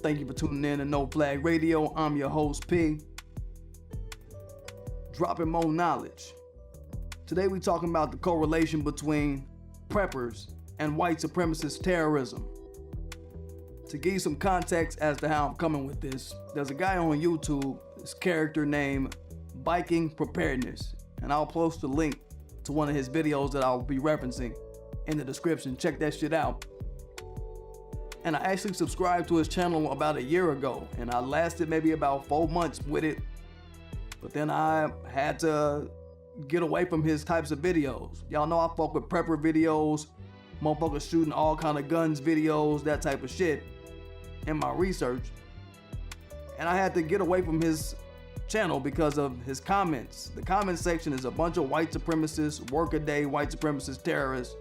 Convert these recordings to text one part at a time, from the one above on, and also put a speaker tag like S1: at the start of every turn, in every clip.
S1: Thank you for tuning in to No Flag Radio. I'm your host, P. Dropping more knowledge. Today we talking about the correlation between preppers and white supremacist terrorism. To give you some context as to how I'm coming with this, there's a guy on YouTube, this character named Viking Preparedness, and I'll post a link to one of his videos that I'll be referencing in the description. Check that shit out. And I actually subscribed to his channel about a year ago, and I lasted maybe about 4 months with it, but then I had to get away from his types of videos. Y'all know I fuck with prepper videos, motherfuckers shooting all kind of guns videos, that type of shit in my research, and I had to get away from his channel because of his comments. The comment section is a bunch of white supremacists, workaday white supremacist terrorists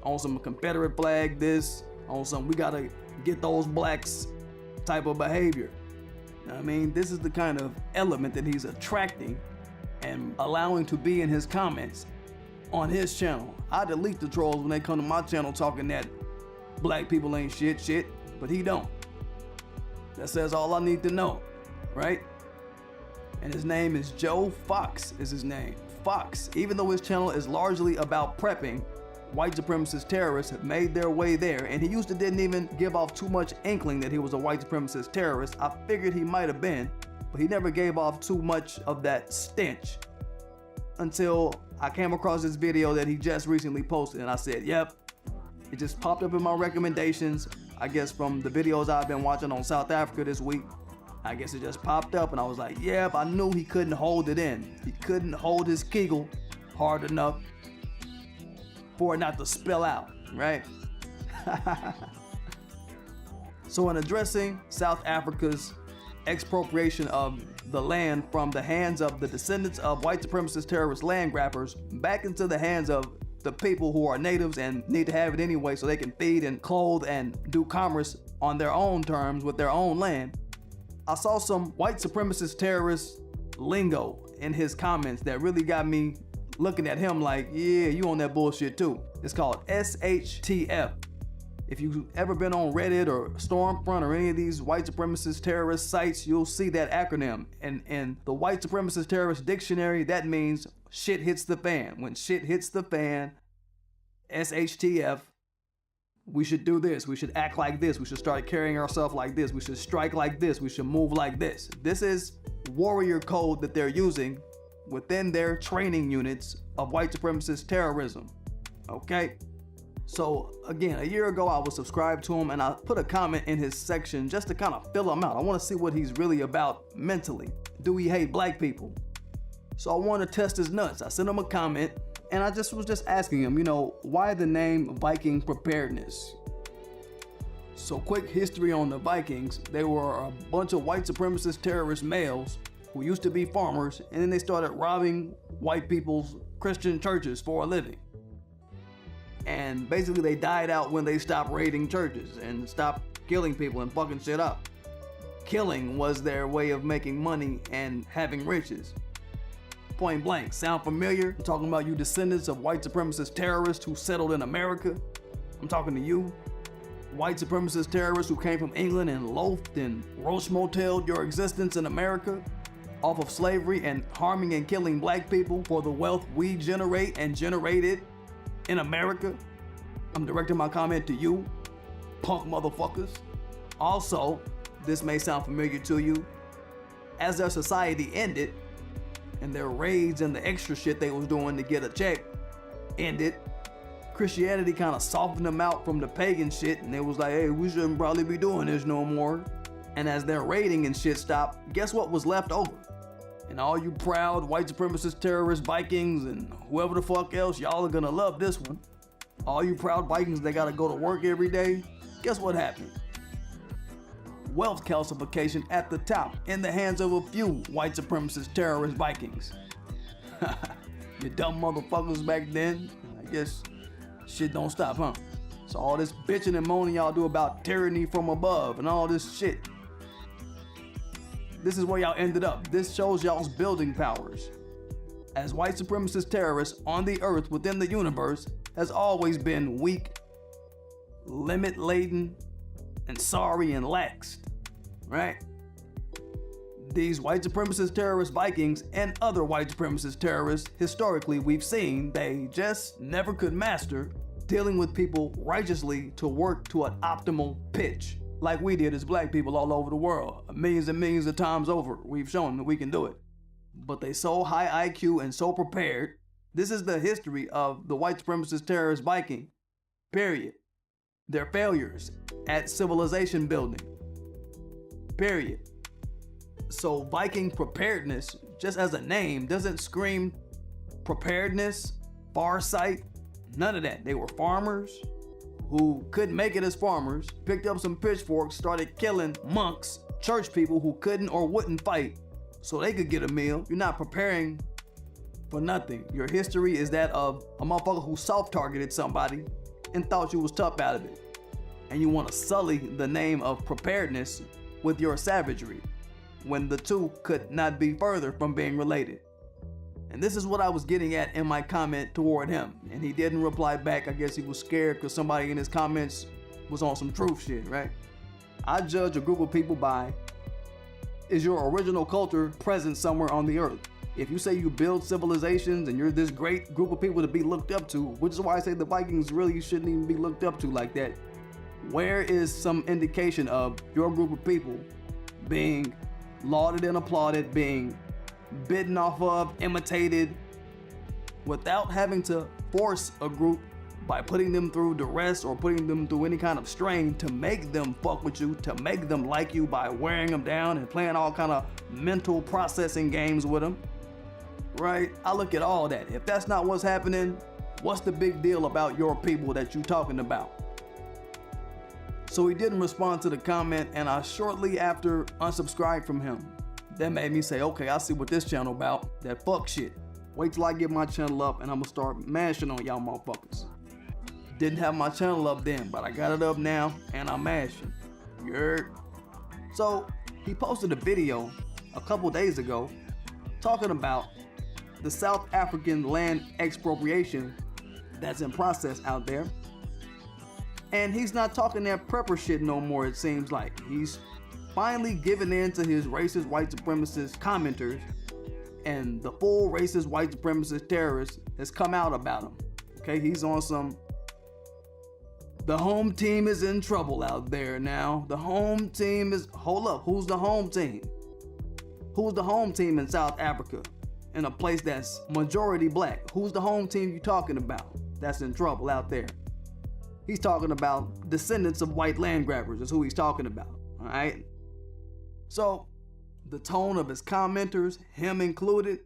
S1: on some Confederate flag this, on some we gotta get those blacks type of behavior. I mean, this is the kind of element that he's attracting and allowing to be in his comments on his channel. I delete the trolls when they come to my channel talking that black people ain't shit, but he don't. That says all I need to know, right? And his name is Joe Fox is his name. Fox, even though his channel is largely about prepping, white supremacist terrorists have made their way there, and he didn't even give off too much inkling that he was a white supremacist terrorist. I figured he might have been, but he never gave off too much of that stench until I came across this video that he just recently posted, and I said, yep, it just popped up in my recommendations, I guess from the videos I've been watching on South Africa this week. I guess it just popped up and I was like, yep, I knew he couldn't hold it in. He couldn't hold his kegel hard enough for it not to spill out, right? So in addressing South Africa's expropriation of the land from the hands of the descendants of white supremacist terrorist land grabbers back into the hands of the people who are natives and need to have it anyway so they can feed and clothe and do commerce on their own terms with their own land, I saw some white supremacist terrorist lingo in his comments that really got me looking at him like, yeah, you on that bullshit too. It's called SHTF. If you've ever been on Reddit or Stormfront or any of these white supremacist terrorist sites, you'll see that acronym. And in the white supremacist terrorist dictionary, that means shit hits the fan. When shit hits the fan, SHTF, we should do this, we should act like this, we should start carrying ourselves like this, we should strike like this, we should move like this. This is warrior code that they're using within their training units of white supremacist terrorism, okay? So again, a year ago I was subscribed to him and I put a comment in his section just to kind of fill him out. I want to see what he's really about mentally. Do he hate black people? So I want to test his nuts. I sent him a comment and I was just asking him, why the name Viking Preparedness? So quick history on the Vikings. They were a bunch of white supremacist terrorist males who used to be farmers, and then they started robbing white people's Christian churches for a living. And basically they died out when they stopped raiding churches and stopped killing people and fucking shit up. Killing was their way of making money and having riches. Point blank. Sound familiar? I'm talking about you descendants of white supremacist terrorists who settled in America. I'm talking to you. White supremacist terrorists who came from England and loafed and roach moteled your existence in America off of slavery and harming and killing black people for the wealth we generate and generated in America. I'm directing my comment to you, punk motherfuckers. Also, this may sound familiar to you. As their society ended, and their raids and the extra shit they was doing to get a check ended, Christianity kind of softened them out from the pagan shit, and they was like, hey, we shouldn't probably be doing this no more. And as their raiding and shit stopped, guess what was left over? And all you proud white supremacist terrorist Vikings and whoever the fuck else, y'all are gonna love this one. All you proud Vikings that gotta go to work every day, guess what happened? Wealth calcification at the top in the hands of a few white supremacist terrorist Vikings. You dumb motherfuckers back then, I guess shit don't stop, huh? So all this bitching and moaning y'all do about tyranny from above and all this shit. This is where y'all ended up. This shows y'all's building powers. As white supremacist terrorists on the earth within the universe has always been weak, limit-laden, and sorry and laxed, right? These white supremacist terrorist Vikings and other white supremacist terrorists, historically we've seen, they just never could master dealing with people righteously to work to an optimal pitch, like we did as black people all over the world. Millions and millions of times over, we've shown that we can do it. But they so high IQ and so prepared. This is the history of the white supremacist terrorist Viking, period. Their failures at civilization building, period. So Viking preparedness, just as a name, doesn't scream preparedness, farsight, none of that. They were farmers who couldn't make it as farmers, picked up some pitchforks, started killing monks, church people who couldn't or wouldn't fight so they could get a meal. You're not preparing for nothing. Your history is that of a motherfucker who soft-targeted somebody and thought you was tough out of it. And you want to sully the name of preparedness with your savagery, when the two could not be further from being related. And this is what I was getting at in my comment toward him. And he didn't reply back. I guess he was scared because somebody in his comments was on some truth shit, right? I judge a group of people by, is your original culture present somewhere on the earth? If you say you build civilizations and you're this great group of people to be looked up to, which is why I say the Vikings really shouldn't even be looked up to like that, where is some indication of your group of people being lauded and applauded, being bitten off of, imitated, without having to force a group by putting them through duress or putting them through any kind of strain to make them fuck with you, to make them like you by wearing them down and playing all kind of mental processing games with them, right? I look at all that. If that's not what's happening, what's the big deal about your people that you talking about? So he didn't respond to the comment, and I shortly after unsubscribed from him. That made me say, okay, I see what this channel about, that fuck shit. Wait till I get my channel up and I'm gonna start mashing on y'all motherfuckers. Didn't have my channel up then, but I got it up now and I'm mashing. You heard? So he posted a video a couple days ago talking about the South African land expropriation that's in process out there. And he's not talking that prepper shit no more, it seems like. He's finally giving in to his racist white supremacist commenters, and the full racist white supremacist terrorist has come out about him. Okay, he's on some, the home team is in trouble out there now. The home team is, hold up, who's the home team? Who's the home team in South Africa? In a place that's majority black. Who's the home team you talking about that's in trouble out there? He's talking about descendants of white land grabbers is who he's talking about, all right? So the tone of his commenters, him included,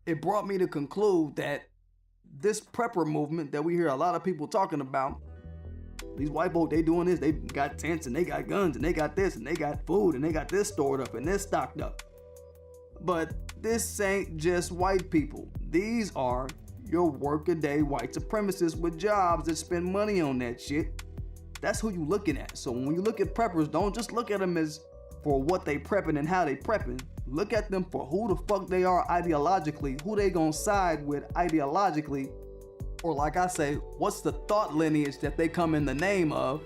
S1: it brought me to conclude that this prepper movement that we hear a lot of people talking about, these white folk, they doing this, they got tents and they got guns and they got this and they got food and they got this stored up and this stocked up. But this ain't just white people. These are your workaday white supremacists with jobs that spend money on that shit. That's who you looking at. So when you look at preppers, don't just look at them as for what they prepping and how they prepping. Look at them for who the fuck they are ideologically, who they gonna side with ideologically, or like I say, what's the thought lineage that they come in the name of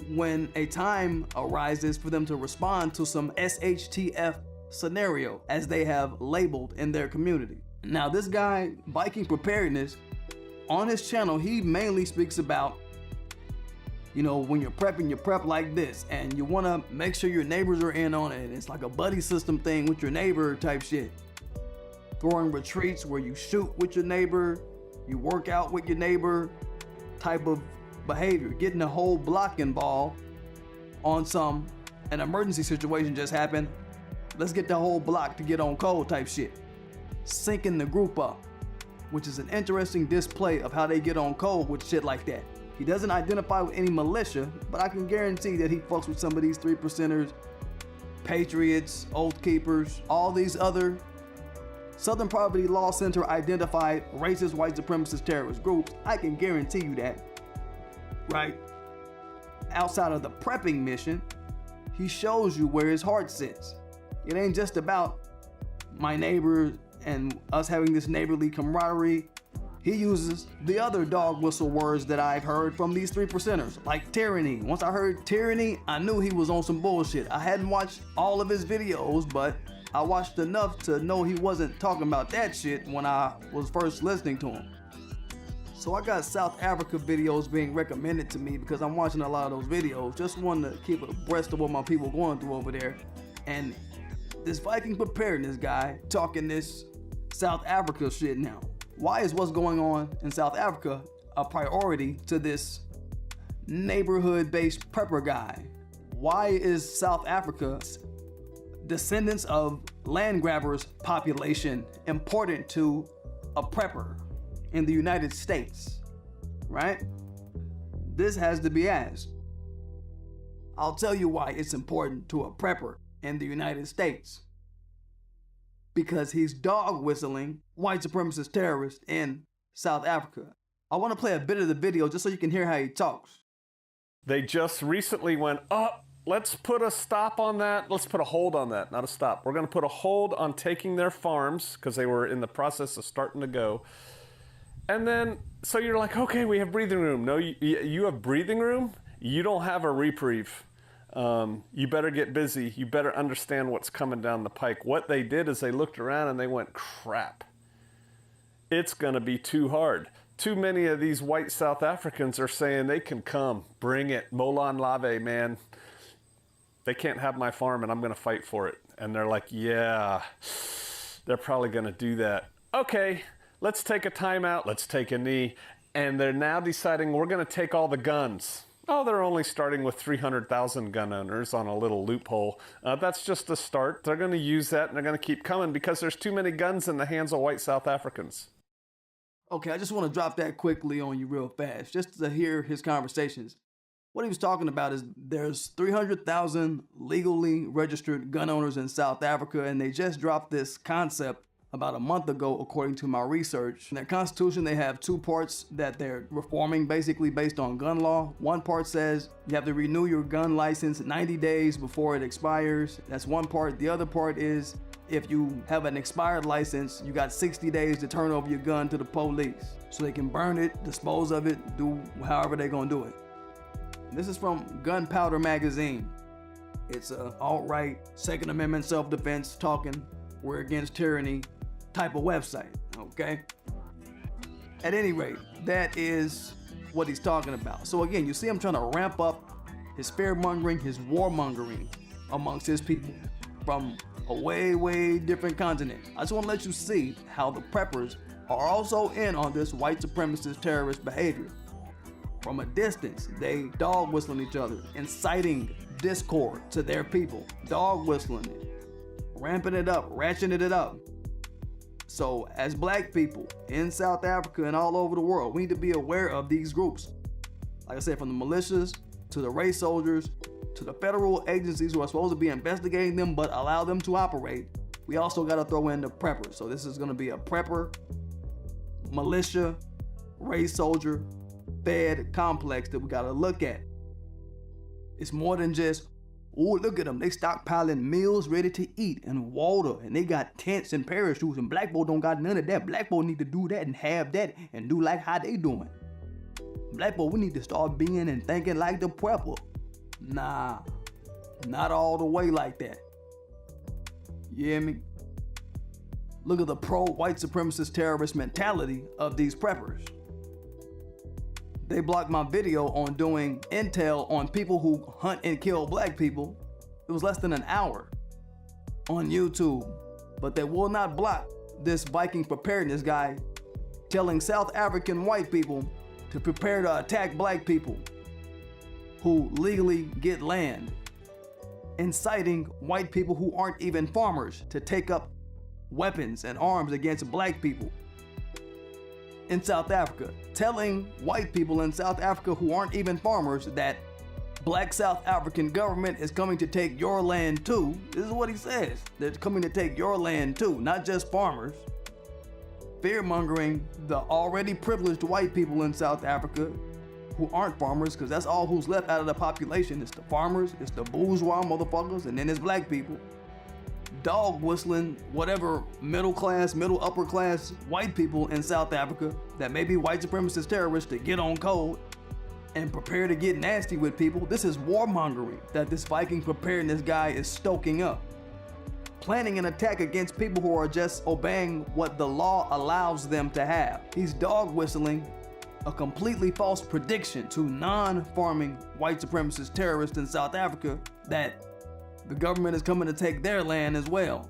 S1: when a time arises for them to respond to some SHTF scenario as they have labeled in their community. Now this guy, Viking Preparedness, on his channel, he mainly speaks about, you know, when you're prepping, you prep like this, and you want to make sure your neighbors are in on it. It's like a buddy system thing with your neighbor type shit. Throwing retreats where you shoot with your neighbor, you work out with your neighbor type of behavior. Getting the whole block involved on an emergency situation just happened. Let's get the whole block to get on code type shit. Syncing the group up, which is an interesting display of how they get on code with shit like that. He doesn't identify with any militia, but I can guarantee that he fucks with some of these 3%ers, Patriots, Oath Keepers, all these other Southern Poverty Law Center identified racist white supremacist terrorist groups. I can guarantee you that, right? Outside of the prepping mission, he shows you where his heart sits. It ain't just about my neighbors and us having this neighborly camaraderie. he uses the other dog whistle words that I've heard from these 3%ers, like tyranny. Once I heard tyranny, I knew he was on some bullshit. I hadn't watched all of his videos, but I watched enough to know he wasn't talking about that shit when I was first listening to him. So I got South Africa videos being recommended to me because I'm watching a lot of those videos. Just wanted to keep abreast of what my people going through over there. And this Viking preparedness guy talking this South Africa shit now. Why is what's going on in South Africa a priority to this neighborhood-based prepper guy? Why is South Africa's descendants of land grabbers population important to a prepper in the United States, right? This has to be asked. I'll tell you why it's important to a prepper in the United States. Because he's dog whistling white supremacist terrorists in South Africa. I want to play a bit of the video just so you can hear how he talks.
S2: They just recently went, let's put a stop on that. Let's put a hold on that, not a stop. We're going to put a hold on taking their farms because they were in the process of starting to go. And then, so you're like, okay, we have breathing room. No, you have breathing room? You don't have a reprieve. You better get busy. You better understand what's coming down the pike. What they did is they looked around and they went, crap. It's going to be too hard. Too many of these white South Africans are saying they can come. Bring it. Molan Lave, man. They can't have my farm and I'm going to fight for it. And they're like, yeah, they're probably going to do that. Okay, let's take a timeout. Let's take a knee. And they're now deciding we're going to take all the guns. Oh, they're only starting with 300,000 gun owners on a little loophole. That's just the start. They're going to use that and they're going to keep coming because there's too many guns in the hands of white South Africans.
S1: Okay, I just want to drop that quickly on you real fast, just to hear his conversations. What he was talking about is there's 300,000 legally registered gun owners in South Africa, and they just dropped this concept about a month ago, according to my research. In their constitution, they have two parts that they're reforming, basically based on gun law. One part says you have to renew your gun license 90 days before it expires. That's one part. The other part is if you have an expired license, you got 60 days to turn over your gun to the police so they can burn it, dispose of it, do however they're gonna do it. This is from Gunpowder Magazine. It's a alt-right, Second Amendment self-defense talking, we're against tyranny type of website, okay? At any rate, that is what he's talking about. So again, you see him trying to ramp up his fear-mongering, his war-mongering amongst his people from a way, way different continent. I just want to let you see how the preppers are also in on this white supremacist terrorist behavior. From a distance, they dog whistling each other, inciting discord to their people, dog whistling it, ramping it up, ratcheting it up. So as black people in South Africa and all over the world, we need to be aware of these groups. Like I said, from the militias to the race soldiers to the federal agencies who are supposed to be investigating them but allow them to operate. We also got to throw in the preppers. So this is going to be a prepper, militia, race soldier, fed complex that we got to look at. It's more than just, oh, look at them. They stockpiling meals ready to eat and water, and they got tents and parachutes, and black folk don't got none of that. Black folk need to do that and have that and do like how they doing. Black folk, we need to start being and thinking like the prepper. Nah, not all the way like that. You hear me? Look at the pro-white supremacist terrorist mentality of these preppers. They blocked my video on doing intel on people who hunt and kill black people. It was less than an hour on YouTube. But they will not block this Viking preparedness guy telling South African white people to prepare to attack black people who legally get land, inciting white people who aren't even farmers to take up weapons and arms against black people in South Africa, telling white people in South Africa who aren't even farmers that black South African government is coming to take your land too. This is what he says. They're coming to take your land too, not just farmers. Fear-mongering the already privileged white people in South Africa who aren't farmers, because that's all who's left out of the population. It's the farmers, it's the bourgeois motherfuckers, and then it's black people. dog whistling whatever middle class, middle upper class white people in South Africa that may be white supremacist terrorists to get on code and prepare to get nasty with people. This is warmongering that this Viking preparedness guy is stoking up. Planning an attack against people who are just obeying what the law allows them to have. He's dog whistling a completely false prediction to non-farming white supremacist terrorists in South Africa that the government is coming to take their land as well,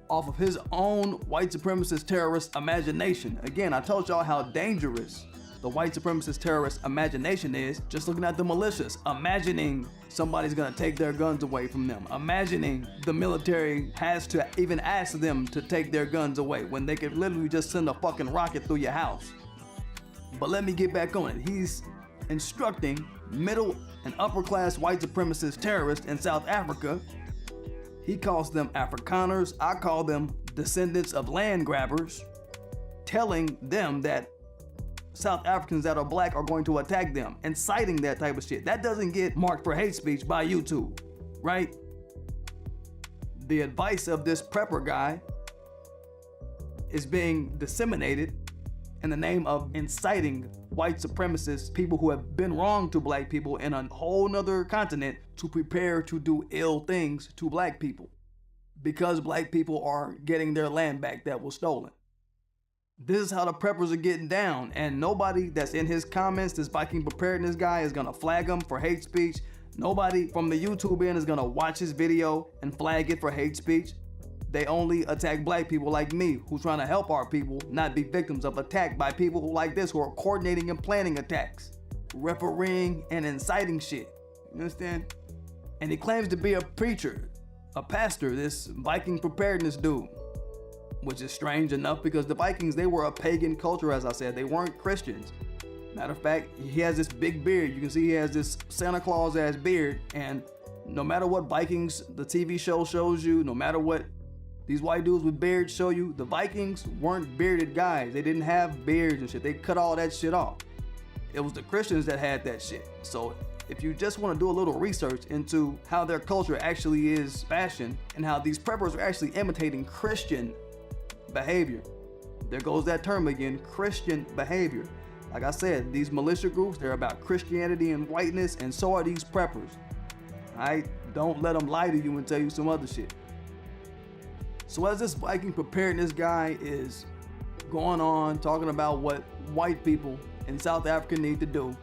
S1: off of his own white supremacist terrorist imagination. Again, I told y'all how dangerous the white supremacist terrorist imagination is. Just looking at the militias, imagining somebody's gonna take their guns away from them, imagining the military has to even ask them to take their guns away when they could literally just send a fucking rocket through your house. But let me get back on it. He's instructing middle and upper class white supremacist terrorists in South Africa. He calls them Afrikaners. I call them descendants of land grabbers, telling them that South Africans that are black are going to attack them, inciting that type of shit. That doesn't get marked for hate speech by YouTube, right? The advice of this prepper guy is being disseminated in the name of inciting white supremacists, people who have been wrong to black people in a whole nother continent, to prepare to do ill things to black people because black people are getting their land back that was stolen. This is how the preppers are getting down, and nobody that's in his comments, this Viking preparedness guy, is gonna flag him for hate speech. Nobody from the YouTube end is gonna watch his video and flag it for hate speech. They only attack black people like me, who's trying to help our people not be victims of attack by people who like this, who are coordinating and planning attacks, refereeing and inciting shit. You understand? And he claims to be a preacher, a pastor, this Viking preparedness dude, which is strange enough because the Vikings, they were a pagan culture, as I said. They weren't Christians. Matter of fact, he has this big beard. You can see he has this Santa Claus ass beard, and no matter what Vikings, the TV show shows you, no matter what these white dudes with beards show you, the Vikings weren't bearded guys. They didn't have beards and shit. They cut all that shit off. It was the Christians that had that shit. So if you just want to do a little research into how their culture actually is fashioned and how these preppers are actually imitating Christian behavior. There goes that term again, Christian behavior. Like I said, these militia groups, they're about Christianity and whiteness, and so are these preppers. Don't let them lie to you and tell you some other shit. So as this Viking preparedness guy is going on talking about what white people in South Africa need to do,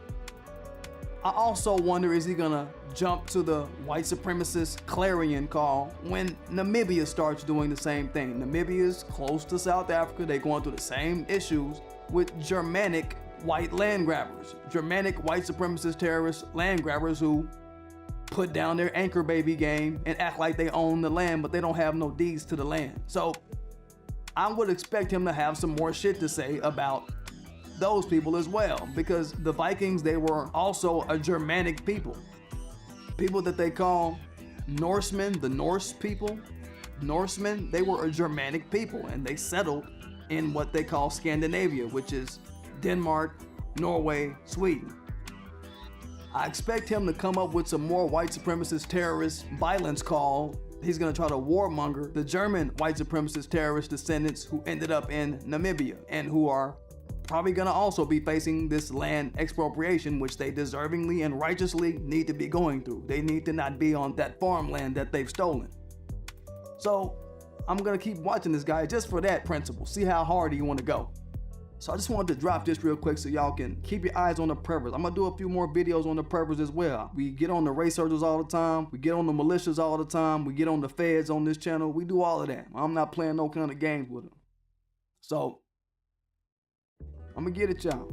S1: I also wonder, is he gonna jump to the white supremacist clarion call when Namibia starts doing the same thing? Namibia is close to South Africa. They're going through the same issues with Germanic white land grabbers, Germanic white supremacist terrorist land grabbers who put down their anchor baby game and act like they own the land, but they don't have no deeds to the land. So I would expect him to have some more shit to say about those people as well, because the Vikings, they were also a Germanic people that they call Norsemen, the Norse people. Norsemen, they were a Germanic people, and they settled in what they call Scandinavia, which is Denmark, Norway, Sweden. I expect him to come up with some more white supremacist terrorist violence call. He's gonna try to warmonger the German white supremacist terrorist descendants who ended up in Namibia and who are probably gonna also be facing this land expropriation, which they deservingly and righteously need to be going through. They need to not be on that farmland that they've stolen. So I'm gonna keep watching this guy just for that principle, see how hard he wanna go. So I just wanted to drop this real quick so y'all can keep your eyes on the preppers. I'm gonna do a few more videos on the preppers as well. We get on the researchers all the time. We get on the militias all the time. We get on the feds on this channel. We do all of that. I'm not playing no kind of games with them. So I'm gonna get it, y'all.